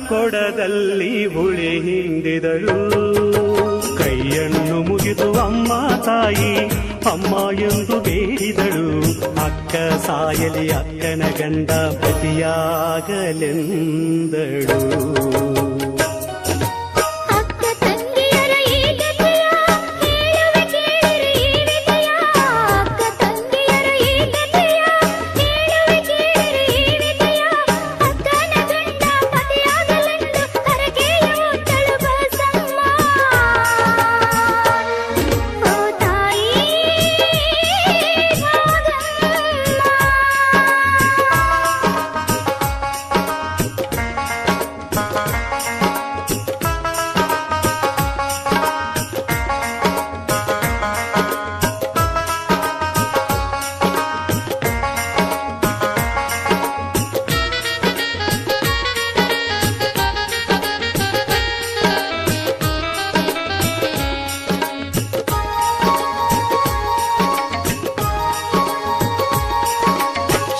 ಕೊಡದಲ್ಲಿ ಹುಳಿ ಹಿಂಡಿದಳು. ಕೈಯನ್ನು ಮುಗಿದು ಅಮ್ಮ ತಾಯಿ ಅಮ್ಮ ಎಂದು ಬೇಡಿದಳು. ಅಕ್ಕ ಸಾಯಲಿ ಅಕ್ಕನ ಗಂಡ ಪತಿಯಾಗಲೆಂದಳು.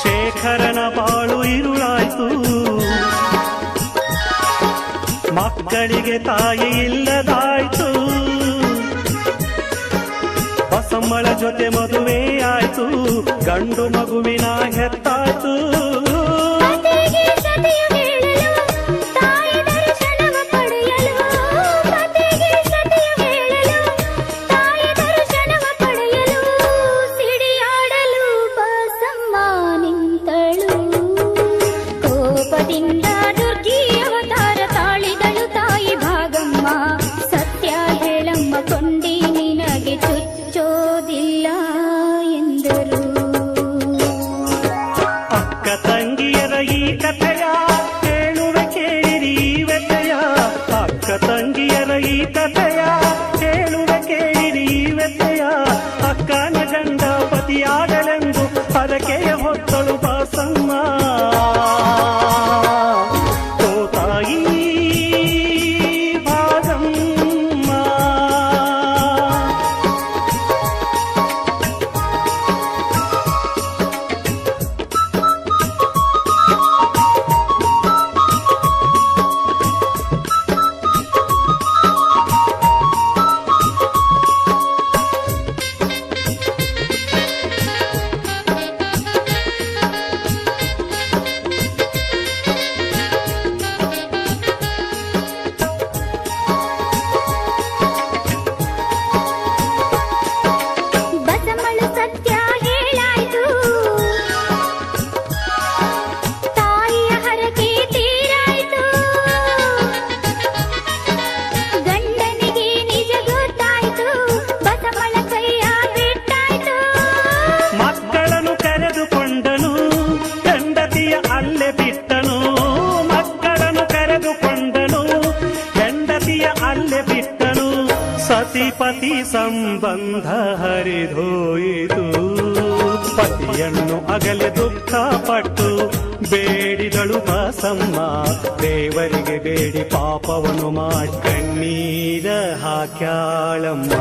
ಶೇಖರನ ಬಾಳು ಇರುಳಾಯ್ತು. ಮಕ್ಕಳಿಗೆ ತಾಯಿ ಇಲ್ಲದಾಯ್ತು. ಬಸಮ್ಮಳ ಜೊತೆ ಮದುವೆ ಆಯ್ತು. ಗಂಡು ಮಗುವಿನ ಹೆತ್ತಾಯ್ತು. ಅಕ್ಕ ತಂಗಿಯರ ಈ ಕಥೆಯ ಹೇಳುವೆ ಕೇಳಿರಿ ವ್ಯಥೆಯ. ಅಕ್ಕ ತಂಗಿಯರ ಈ ಕಥೆಯ ಹೇಳುವೆ ಕೇಳಿರಿ ವ್ಯಥೆಯ. ಅಕ್ಕನ ಗಂಡ ಪತಿಯಾಗಲೆಂದು ಹರಕೆಯ ಹೊತ್ತಳು ಬಾಸಮ್ಮ. ಓ ತಾಯಿ ಭಾಗಮ್ಮ. ಅಲ್ಲೇ ಬಿಟ್ಟನು. ಮಕ್ಕಳನ್ನು ಕರೆದುಕೊಂಡನು. ಹೆಂಡತಿಯ ಅಲ್ಲೇ ಬಿಟ್ಟನು. ಸತಿಪತಿ ಸಂಬಂಧ ಹರಿದೋಯಿತು. ಪತಿಯನ್ನು ಅಗಲೆ ದುಃಖ ಪಟ್ಟು ಬೇಡಿದಳು ಬಾಸಮ್ಮ. ದೇವರಿಗೆ ಬೇಡಿ ಪಾಪವನ್ನು ಮಾಡಿ ಕಣ್ಣೀರ ಹಾಕ್ಯಾಳಮ್ಮ.